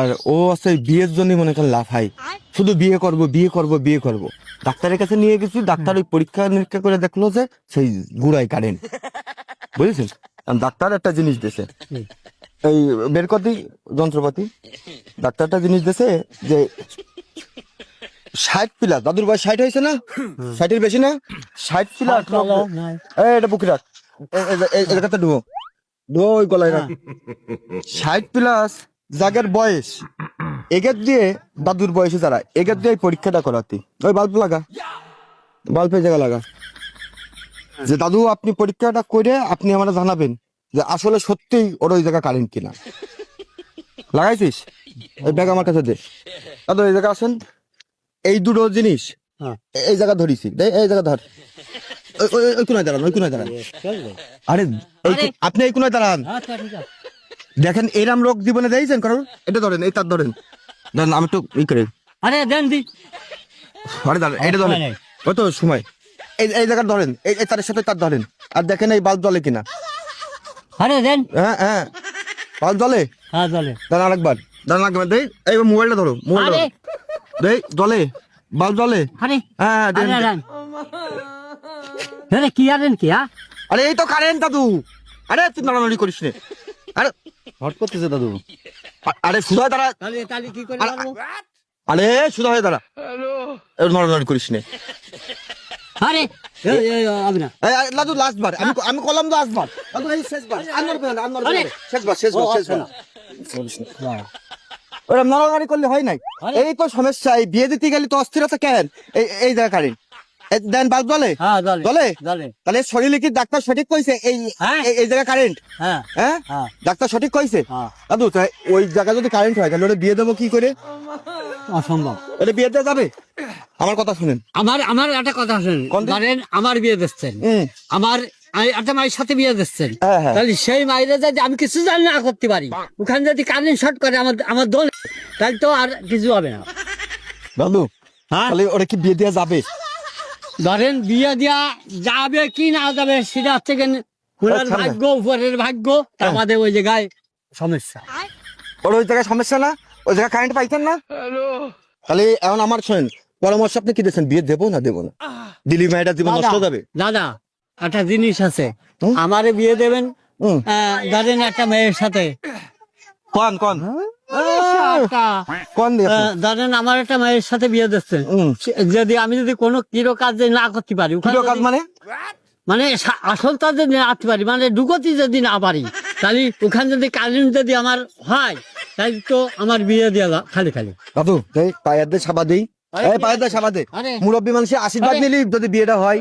আর ও আছে বিয়ের জন্য মনে করেন লাফাই, শুধু বিয়ে করব বিয়ে করব বিয়ে করব। ডাক্তারের কাছে নিয়ে গেছি, ডাক্তার ওই পরীক্ষা নিরীক্ষা করে দেখলো যে সেই গুড়াই কারেন্ট, বুঝেছেন? ডাক্তার একটা জিনিস দিয়েছে, এই বের কর দি যন্ত্রপাতি। ডাক্তার একটা জিনিস দিয়েছে যে 60 প্লাস, দাদুর বয়স 60 হয়েছে না, 60-এর বেশি না, 60 প্লাস। এটা বুকে রাখ, এই জায়গাটা ডুবো ডুবো, ওই গলায় রাখ। 60 প্লাস জাগের বয়স, এগের দিয়ে দাদুর বয়সে যারা, এগের দিয়ে পরীক্ষাটা করাতে। ওই বাল্ব লাগা, বাল্বের জায়গা লাগা, যে দাদু আপনি পরীক্ষাটা করে আপনি আমরা জানাবেন যে আসলে সত্যিই ওর ওই জায়গা কারেন্ট কিনা। লাগাইছিস? ওই ব্যাগ আমার কাছে দে। দাদু এই জায়গা আসেন, এই দুটো জিনিস এই জায়গা ধরিছি, এই জায়গা ধর, ওই কোনায় দাঁড়ান, ওই কোনায় দাঁড়ান। আরে আপনি এই কোনায় দাঁড়ান। দেখেন এরাম রোগ জীবনে দিয়েছেন কারণ, এটা ধরেন, এই তার ধরেন, ধরেন আমি একটু ই করে, আরে দেন দি, আরে দাঁড়ান, এইটা ধরেন, ওই তো সময় এই জায়গা ধরেন, এই তারের সাথে তার ধরেন, আর দেখেন এই বাল্ব জ্বলে কিনা। আরে দেন। হ্যাঁ হ্যাঁ, বাল্ব জ্বলে। হ্যাঁ জ্বলে। দাঁড়ান আরেকবার, দাঁড়ান আরেকবার, দেই এই মোবাইলটা ধরো, মোবাইলটা ধরো, দেই জ্বলে, বাল্ব জ্বলে। আরে হ্যাঁ দেন। আরে কি আরেন কি? আরে এই তো কারেন্ট দাদু। আরে তুই নাড়ানাড়ি করিস নে, আরে হট করতেছে দাদু। আরে সুধা দাঁড়া, তাহলে কি করে পারবো? আরে সুধা হয়ে দাঁড়া, নড়ানড়ি করিস নে। আরে আমি না। দাদু লাস্ট বার, আমি কলাম লাস্ট বার, দাদু এই শেষবার, আর নড়বে না, আর নড়বে না, শেষবার শেষবার শেষবার। ওরা নড়ানড়ি করলে হয় নাই, এই তো সমস্যা। এই বিয়ে দিতে গেলে তো অস্থিরতা কেন? এই জায়গা কারেন্ট দেন, বাল্ব জ্বলে। হ্যাঁ জ্বলে জ্বলে জ্বলে। তাহলে শরীরে কি ডাক্তার সঠিক কইছে এই জায়গা কারেন্ট? হ্যাঁ হ্যাঁ হ্যাঁ ডাক্তার সঠিক কইছে। হ্যাঁ। দাদু তাই ওই জায়গা যদি কারেন্ট হয় তাহলে ওটা বিয়ে দেবো কি করে? অসম্ভব। এটা বিয়ে দেওয়া যাবে? আমার কথা শুনেন, আমার একটা কথা শুনেন, ধরেন আমার বিয়ে দিচ্ছেন, আমার একটা মায়ের সাথে বিয়ে দিচ্ছেন, হ্যাঁ, হ্যাঁ। তাহলে সেই মায়েরা যদি আমি কিছু জানি না করতে পারি, ওখানে যদি কারেন্ট শর্ট করে আমার দোল, তাহলে তো আর কিছু হবে না। দাদু হ্যাঁ তাহলে ওটা কি বিয়ে দেওয়া যাবে? ধরেন বিয়ে দেওয়া যাবে কি না যাবে সেটা হচ্ছে খুলার আচ্ছা, ভাগ্য, উপরের ভাগ্য, আমাদের ওই জায়গায় সমস্যা। ওর ওই জায়গায় সমস্যা না, ওই জায়গায় কারেন্ট পাইতেন না। তাহলে এখন আমার শোনেন পরামর্শ, আপনি কি দিচ্ছেন, বিয়ে দেবো না দেবো না? দিলি মেয়েটা জীবন নষ্ট হয়ে যাবে। দাদা একটা জিনিস আছে, আমারে বিয়ে দেবেন ধরেন একটা মেয়ের সাথে, কোন কোন কোন ধরেন আমার একটা মেয়ের সাথে বিয়ে দিচ্ছেন, যদি আমি যদি কোনো কিরো কাজ না করতে পারি, কাজ মানে মানে আসল কাজ যদি না করতে পারি, মানে ডুকতি যদি না পারি, তাহলে ওখানে যদি কারেন্ট যদি আমার হয়, তাহলে তো আমার বিয়ে দেওয়া খালি খালি। দাদু এই পায়ের দিয়ে সাবা দেই, এই পায়ের দিয়ে সাবা দে, মুরব্বী মানুষের আশীর্বাদ নিলি যদি বিয়েটা হয়।